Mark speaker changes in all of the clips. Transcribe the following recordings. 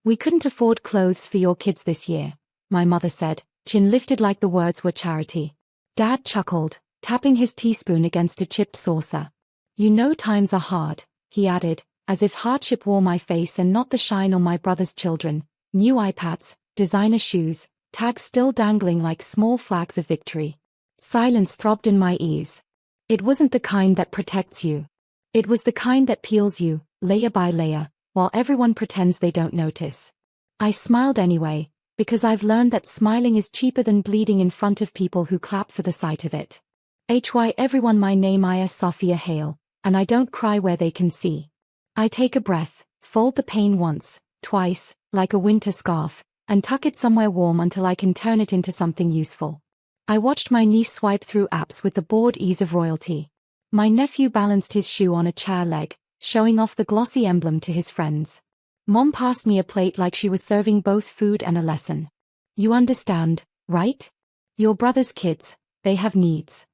Speaker 1: We couldn't afford clothes for your kids this year, my mother said, chin lifted like the words were charity. Dad chuckled, tapping his teaspoon against a chipped saucer. You know times are hard, he added, as if hardship wore my face and not the shine on my brother's children. New iPads, designer shoes, tags still dangling like small flags of victory. Silence throbbed in my ears. It wasn't the kind that protects you. It was the kind that peels you, layer by layer, while everyone pretends they don't notice. I smiled anyway, because I've learned that smiling is cheaper than bleeding in front of people who clap for the sight of it. Everyone, my name is Sophia Hale, and I don't cry where they can see. I take a breath, fold the pain once, twice, like a winter scarf, and tuck it somewhere warm until I can turn it into something useful. I watched my niece swipe through apps with the bored ease of royalty. My nephew balanced his shoe on a chair leg, showing off the glossy emblem to his friends. Mom passed me a plate like she was serving both food and a lesson. You understand, right? Your brother's kids, they have needs.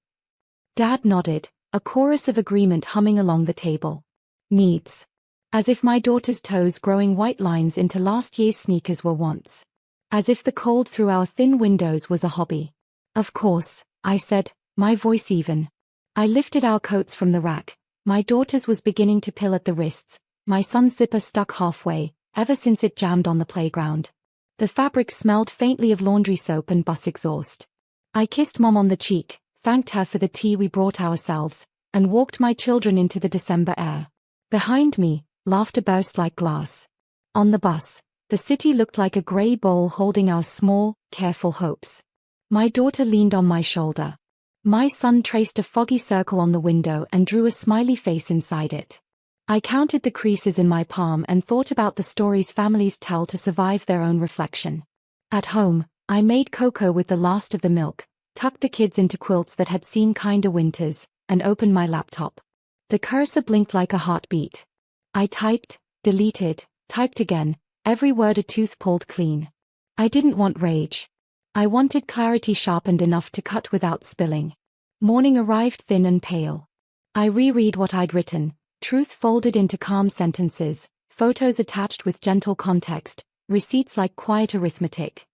Speaker 1: Dad nodded, a chorus of agreement humming along the table. Needs. As if my daughter's toes growing white lines into last year's sneakers were wants. As if the cold through our thin windows was a hobby. Of course, I said, my voice even. I lifted our coats from the rack. My daughter's was beginning to pill at the wrists, my son's zipper stuck halfway, ever since it jammed on the playground. The fabric smelled faintly of laundry soap and bus exhaust. I kissed Mom on the cheek, thanked her for the tea we brought ourselves, and walked my children into the December air. Behind me, laughter burst like glass. On the bus, the city looked like a grey bowl holding our small, careful hopes. My daughter leaned on my shoulder. My son traced a foggy circle on the window and drew a smiley face inside it. I counted the creases in my palm and thought about the stories families tell to survive their own reflection. At home, I made cocoa with the last of the milk, tucked the kids into quilts that had seen kinder winters, and opened my laptop. The cursor blinked like a heartbeat. I typed, deleted, typed again, every word a tooth pulled clean. I didn't want rage. I wanted clarity sharpened enough to cut without spilling. Morning arrived thin and pale. I reread what I'd written, truth folded into calm sentences, photos attached with gentle context, receipts like quiet arithmetic.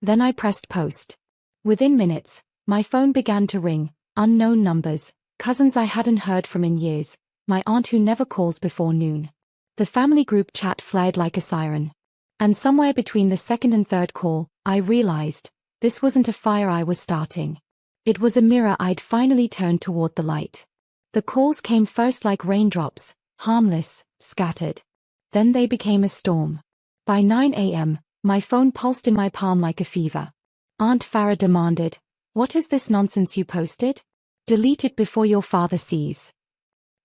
Speaker 1: Then I pressed post. Within minutes, my phone began to ring, unknown numbers, cousins I hadn't heard from in years, my aunt who never calls before noon. The family group chat flared like a siren. And somewhere between the second and third call, I realized, this wasn't a fire I was starting. It was a mirror I'd finally turned toward the light. The calls came first like raindrops, harmless, scattered. Then they became a storm. By 9 a.m., my phone pulsed in my palm like a fever. Aunt Farah demanded, "What is this nonsense you posted? Delete it before your father sees."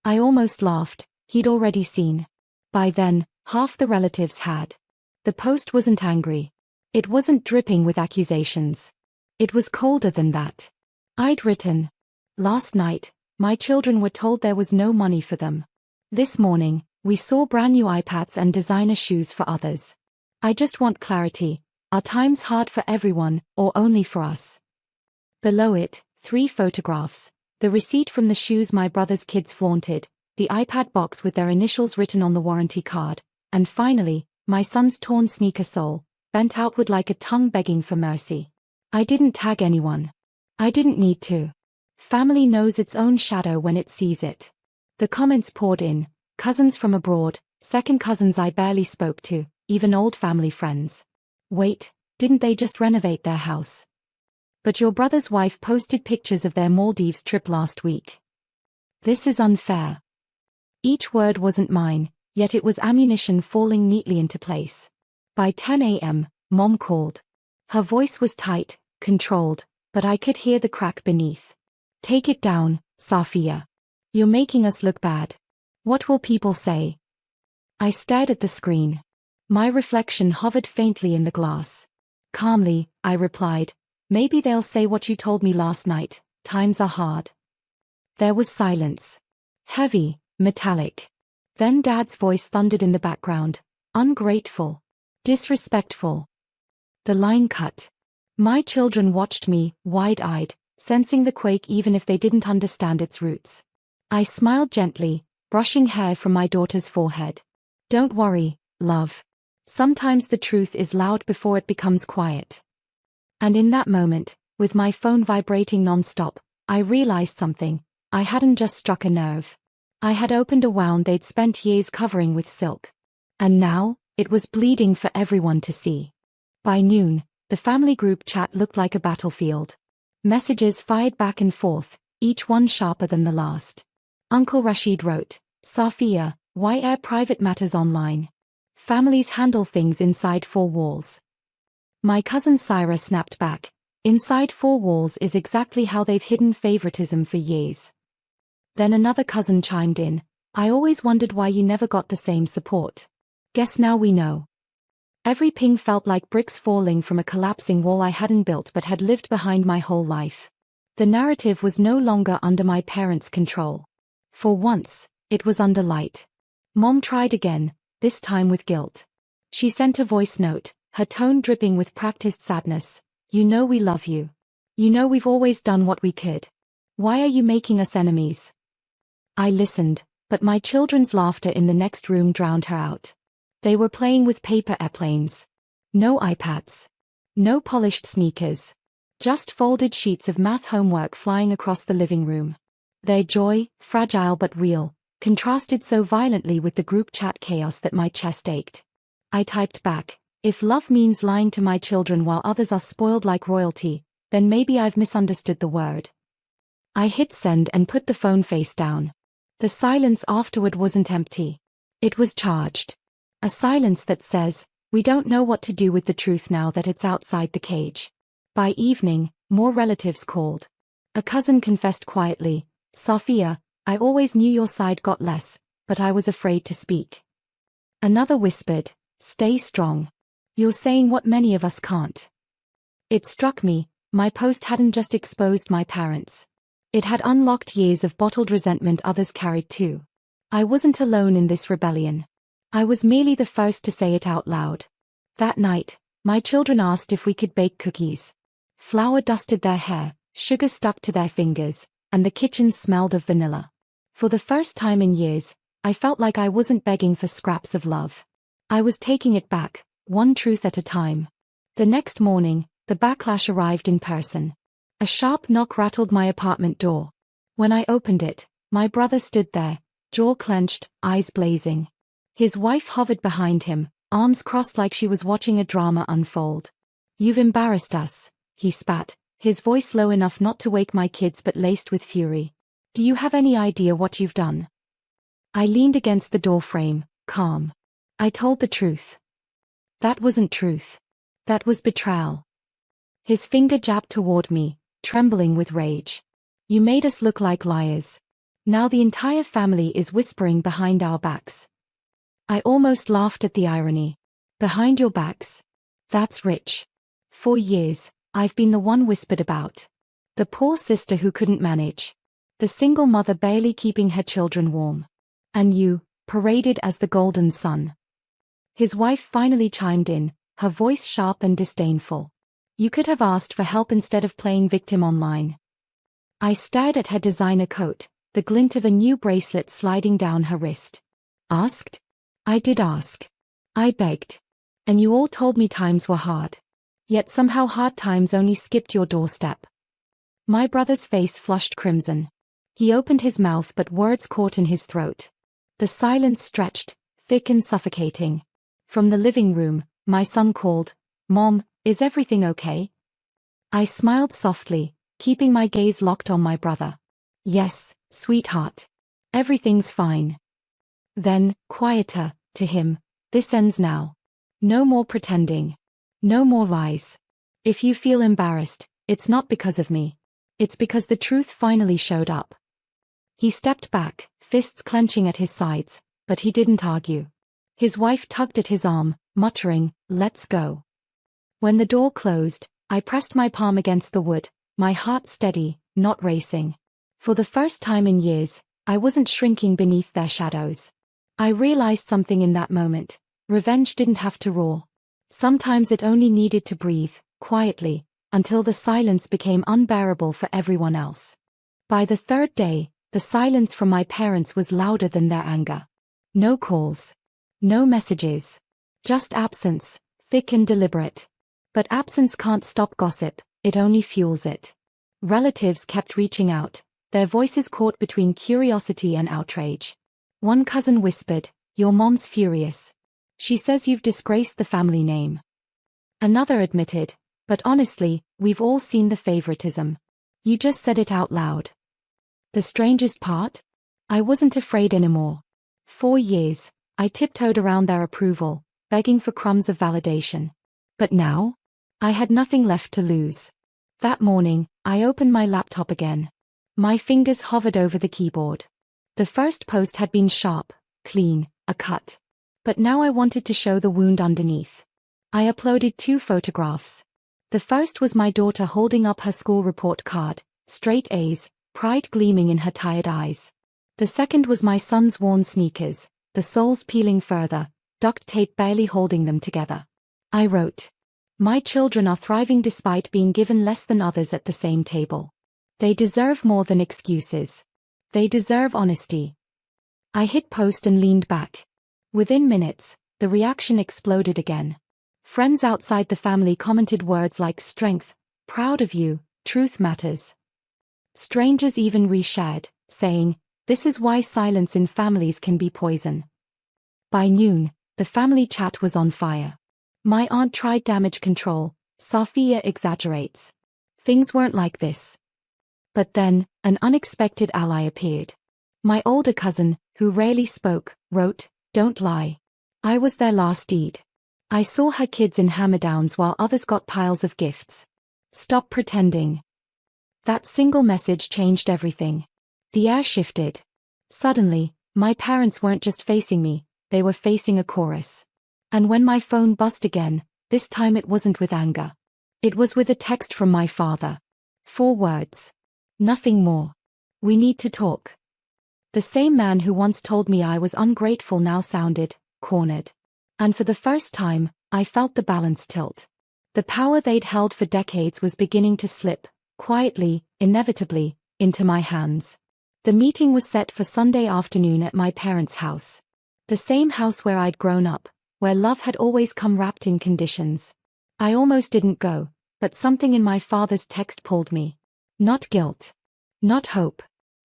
Speaker 1: I almost laughed, he'd already seen. By then, half the relatives had. The post wasn't angry. It wasn't dripping with accusations. It was colder than that. I'd written, "Last night, my children were told there was no money for them. This morning, we saw brand new iPads and designer shoes for others. I just want clarity. Are times hard for everyone, or only for us?" Below it, 3 photographs. The receipt from the shoes my brother's kids flaunted, the iPad box with their initials written on the warranty card, and finally, my son's torn sneaker sole, bent outward like a tongue begging for mercy. I didn't tag anyone. I didn't need to. Family knows its own shadow when it sees it. The comments poured in, cousins from abroad, second cousins I barely spoke to, even old family friends. Wait, didn't they just renovate their house? But your brother's wife posted pictures of their Maldives trip last week. This is unfair. Each word wasn't mine, yet it was ammunition falling neatly into place. By 10 a.m., Mom called. Her voice was tight, controlled, but I could hear the crack beneath. "Take it down, Safia. You're making us look bad. What will people say?" I stared at the screen. My reflection hovered faintly in the glass. Calmly, I replied, "Maybe they'll say what you told me last night, times are hard." There was silence. Heavy, metallic. Then Dad's voice thundered in the background. Ungrateful. Disrespectful. The line cut. My children watched me, wide-eyed, sensing the quake even if they didn't understand its roots. I smiled gently, brushing hair from my daughter's forehead. "Don't worry, love. Sometimes the truth is loud before it becomes quiet. And in that moment, with my phone vibrating non-stop, I realized something. I hadn't just struck a nerve. I had opened a wound they'd spent years covering with silk. And now, it was bleeding for everyone to see. By noon, the family group chat looked like a battlefield. Messages fired back and forth, each one sharper than the last. Uncle Rashid wrote, "Safia, why air private matters online? Families handle things inside four walls." My cousin Syra snapped back, "Inside four walls is exactly how they've hidden favoritism for years." Then another cousin chimed in, "I always wondered why you never got the same support. Guess now we know." Every ping felt like bricks falling from a collapsing wall I hadn't built but had lived behind my whole life. The narrative was no longer under my parents' control. For once, it was under light. Mom tried again, this time with guilt. She sent a voice note, her tone dripping with practiced sadness. "You know we love you. You know we've always done what we could. Why are you making us enemies?" I listened, but my children's laughter in the next room drowned her out. They were playing with paper airplanes. No iPads. No polished sneakers. Just folded sheets of math homework flying across the living room. Their joy, fragile but real, contrasted so violently with the group chat chaos that my chest ached. I typed back, "If love means lying to my children while others are spoiled like royalty, then maybe I've misunderstood the word." I hit send and put the phone face down. The silence afterward wasn't empty. It was charged. A silence that says, we don't know what to do with the truth now that it's outside the cage. By evening, more relatives called. A cousin confessed quietly, "Safia, I always knew your side got less, but I was afraid to speak." Another whispered, "Stay strong. You're saying what many of us can't." It struck me, my post hadn't just exposed my parents. It had unlocked years of bottled resentment others carried too. I wasn't alone in this rebellion. I was merely the first to say it out loud. That night, my children asked if we could bake cookies. Flour dusted their hair, sugar stuck to their fingers, and the kitchen smelled of vanilla. For the first time in years, I felt like I wasn't begging for scraps of love. I was taking it back, one truth at a time. The next morning, the backlash arrived in person. A sharp knock rattled my apartment door. When I opened it, my brother stood there, jaw clenched, eyes blazing. His wife hovered behind him, arms crossed like she was watching a drama unfold. "You've embarrassed us," he spat, his voice low enough not to wake my kids but laced with fury. "Do you have any idea what you've done?" I leaned against the doorframe, calm. "I told the truth." "That wasn't truth. That was betrayal." His finger jabbed toward me, trembling with rage. "You made us look like liars. Now the entire family is whispering behind our backs." I almost laughed at the irony. "Behind your backs? That's rich. For years, I've been the one whispered about. The poor sister who couldn't manage. The single mother barely keeping her children warm. And you, paraded as the golden son." His wife finally chimed in, her voice sharp and disdainful. "You could have asked for help instead of playing victim online." I stared at her designer coat, the glint of a new bracelet sliding down her wrist. "Asked? I did ask. I begged. And you all told me times were hard. Yet somehow hard times only skipped your doorstep." My brother's face flushed crimson. He opened his mouth but words caught in his throat. The silence stretched, thick and suffocating. From the living room, my son called, "Mom, is everything okay?" I smiled softly, keeping my gaze locked on my brother. "Yes, sweetheart. Everything's fine." Then, quieter, to him, "This ends now. No more pretending. No more lies. If you feel embarrassed, it's not because of me. It's because the truth finally showed up." He stepped back, fists clenching at his sides, but he didn't argue. His wife tugged at his arm, muttering, "Let's go." When the door closed, I pressed my palm against the wood, my heart steady, not racing. For the first time in years, I wasn't shrinking beneath their shadows. I realized something in that moment. Revenge didn't have to roar. Sometimes it only needed to breathe, quietly, until the silence became unbearable for everyone else. By the third day, the silence from my parents was louder than their anger. No calls. No messages. Just absence, thick and deliberate. But absence can't stop gossip, it only fuels it. Relatives kept reaching out, their voices caught between curiosity and outrage. One cousin whispered, "Your mom's furious. She says you've disgraced the family name." Another admitted, "But honestly, we've all seen the favoritism. You just said it out loud." The strangest part? I wasn't afraid anymore. For years, I tiptoed around their approval, begging for crumbs of validation. But now? I had nothing left to lose. That morning, I opened my laptop again. My fingers hovered over the keyboard. The first post had been sharp, clean, a cut. But now I wanted to show the wound underneath. I uploaded 2 photographs. The first was my daughter holding up her school report card, straight A's, pride gleaming in her tired eyes. The second was my son's worn sneakers, the soles peeling further, duct tape barely holding them together. I wrote, "My children are thriving despite being given less than others at the same table. They deserve more than excuses. They deserve honesty." I hit post and leaned back. Within minutes, the reaction exploded again. Friends outside the family commented words like strength, proud of you, truth matters. Strangers even reshared, saying, "This is why silence in families can be poison." By noon, the family chat was on fire. My aunt tried damage control, Safia exaggerates. Things weren't like this. But then, an unexpected ally appeared. My older cousin, who rarely spoke, wrote, "Don't lie. I was there last Eid. I saw her kids in hammer-downs while others got piles of gifts. Stop pretending." That single message changed everything. The air shifted. Suddenly, my parents weren't just facing me, they were facing a chorus. And when my phone buzzed again, this time it wasn't with anger. It was with a text from my father. 4 words. Nothing more. "We need to talk." The same man who once told me I was ungrateful now sounded cornered. And for the first time, I felt the balance tilt. The power they'd held for decades was beginning to slip, quietly, inevitably, into my hands. The meeting was set for Sunday afternoon at my parents' house. The same house where I'd grown up, where love had always come wrapped in conditions. I almost didn't go, but something in my father's text pulled me. Not guilt. Not hope.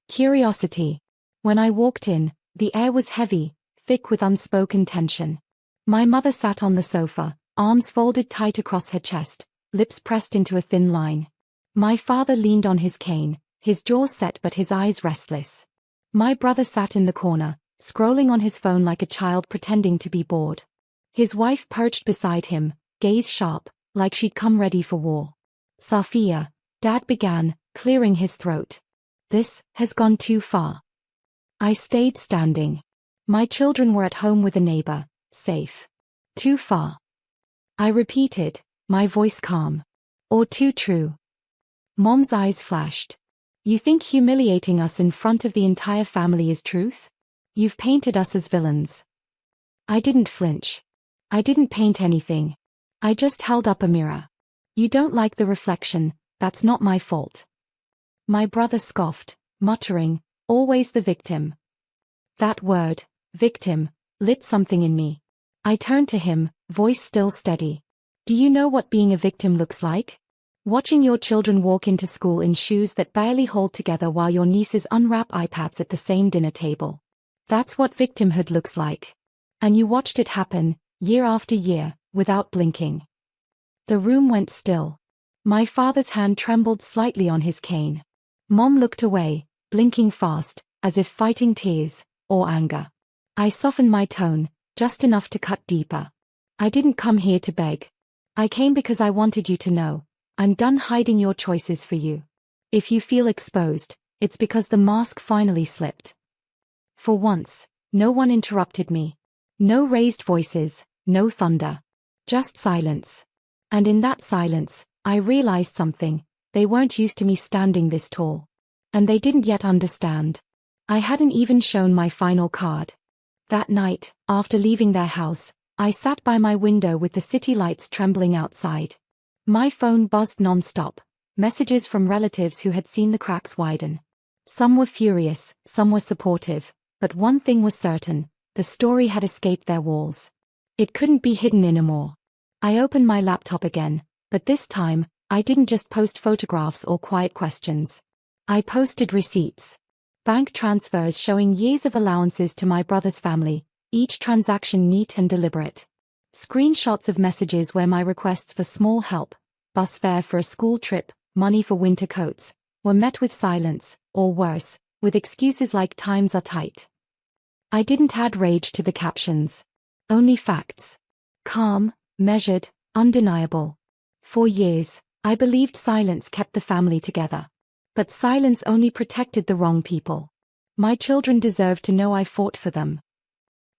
Speaker 1: Curiosity. When I walked in, the air was heavy, thick with unspoken tension. My mother sat on the sofa, arms folded tight across her chest, lips pressed into a thin line. My father leaned on his cane, his jaw set but his eyes restless. My brother sat in the corner, scrolling on his phone like a child pretending to be bored. His wife perched beside him, gaze sharp, like she'd come ready for war. "Safia," Dad began, clearing his throat. "This has gone too far." I stayed standing. My children were at home with a neighbor, safe. Too far. I repeated, my voice calm. Or too true. Mom's eyes flashed. "You think humiliating us in front of the entire family is truth? You've painted us as villains." I didn't flinch. I didn't paint anything. I just held up a mirror. "You don't like the reflection, that's not my fault." My brother scoffed, muttering, "Always the victim." That word, victim, lit something in me. I turned to him, voice still steady. "Do you know what being a victim looks like? Watching your children walk into school in shoes that barely hold together while your nieces unwrap iPads at the same dinner table. That's what victimhood looks like. And you watched it happen, year after year, without blinking." The room went still. My father's hand trembled slightly on his cane. Mom looked away, blinking fast, as if fighting tears, or anger. I softened my tone, just enough to cut deeper. "I didn't come here to beg. I came because I wanted you to know, I'm done hiding your choices for you. If you feel exposed, it's because the mask finally slipped." For once, no one interrupted me. No raised voices, no thunder. Just silence. And in that silence, I realized something. They weren't used to me standing this tall. And they didn't yet understand. I hadn't even shown my final card. That night, after leaving their house, I sat by my window with the city lights trembling outside. My phone buzzed non-stop, messages from relatives who had seen the cracks widen. Some were furious, some were supportive, but one thing was certain, the story had escaped their walls. It couldn't be hidden anymore. I opened my laptop again, but this time, I didn't just post photographs or quiet questions. I posted receipts. Bank transfers showing years of allowances to my brother's family, each transaction neat and deliberate. Screenshots of messages where my requests for small help, bus fare for a school trip, money for winter coats, were met with silence, or worse, with excuses like times are tight. I didn't add rage to the captions. Only facts. Calm, measured, undeniable. For years, I believed silence kept the family together. But silence only protected the wrong people. My children deserved to know I fought for them.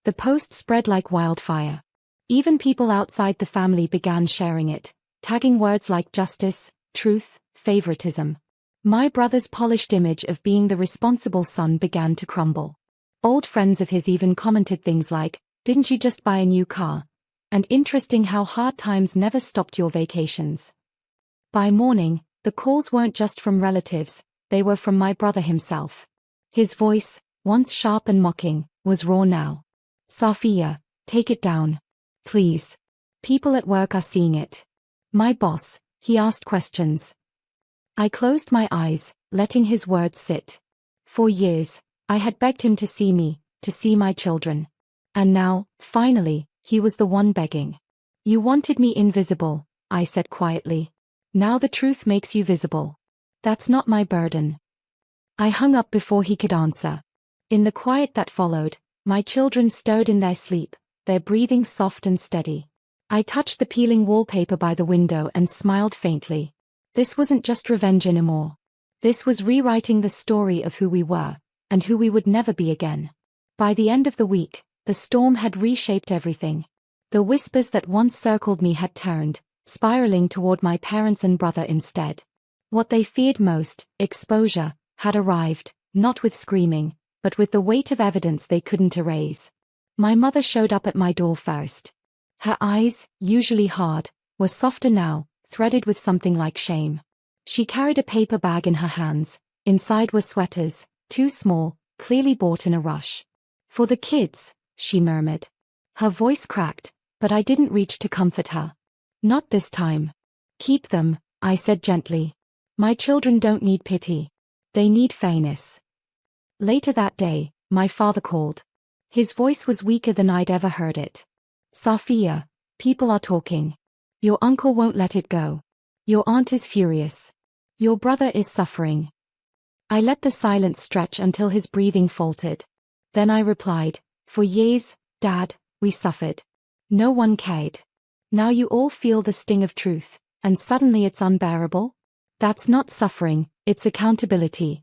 Speaker 1: The post spread like wildfire. Even people outside the family began sharing it, tagging words like justice, truth, favoritism. My brother's polished image of being the responsible son began to crumble. Old friends of his even commented things like, "Didn't you just buy a new car?" And interesting how hard times never stopped your vacations. By morning, the calls weren't just from relatives, they were from my brother himself. His voice, once sharp and mocking, was raw now. "Safia, take it down. Please. People at work are seeing it." "My boss," he asked questions. I closed my eyes, letting his words sit. For years, I had begged him to see me, to see my children. And now, finally, he was the one begging. "You wanted me invisible," I said quietly. "Now the truth makes you visible. That's not my burden." I hung up before he could answer. In the quiet that followed, my children stirred in their sleep, their breathing soft and steady. I touched the peeling wallpaper by the window and smiled faintly. This wasn't just revenge anymore. This was rewriting the story of who we were, and who we would never be again. By the end of the week, the storm had reshaped everything. The whispers that once circled me had turned, spiraling toward my parents and brother instead. What they feared most, exposure, had arrived, not with screaming, but with the weight of evidence they couldn't erase. My mother showed up at my door first. Her eyes, usually hard, were softer now, threaded with something like shame. She carried a paper bag in her hands. Inside were sweaters, too small, clearly bought in a rush. "For the kids," she murmured. Her voice cracked, but I didn't reach to comfort her. "Not this time. Keep them," I said gently. "My children don't need pity. They need fairness." Later that day, my father called. His voice was weaker than I'd ever heard it. "Safia, people are talking. Your uncle won't let it go. Your aunt is furious. Your brother is suffering." I let the silence stretch until his breathing faltered. Then I replied, "For years, Dad, we suffered. No one cared. Now you all feel the sting of truth, and suddenly it's unbearable? That's not suffering, it's accountability."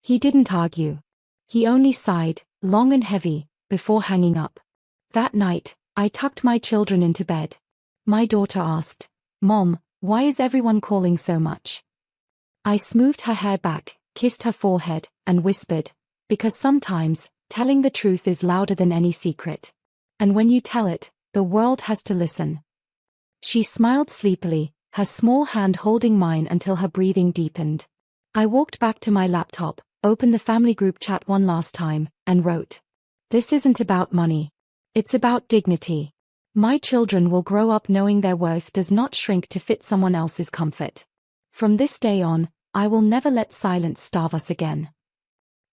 Speaker 1: He didn't argue. He only sighed, long and heavy, before hanging up. That night, I tucked my children into bed. My daughter asked, "Mom, why is everyone calling so much?" I smoothed her hair back, kissed her forehead, and whispered, "Because sometimes, telling the truth is louder than any secret. And when you tell it, the world has to listen." She smiled sleepily, her small hand holding mine until her breathing deepened. I walked back to my laptop, opened the family group chat one last time, and wrote, "This isn't about money. It's about dignity. My children will grow up knowing their worth does not shrink to fit someone else's comfort. From this day on, I will never let silence starve us again."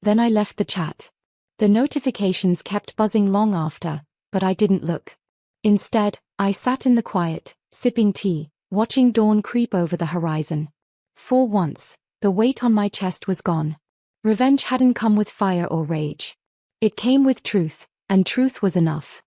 Speaker 1: Then I left the chat. The notifications kept buzzing long after, but I didn't look. Instead, I sat in the quiet, sipping tea, watching dawn creep over the horizon. For once, the weight on my chest was gone. Revenge hadn't come with fire or rage. It came with truth, and truth was enough.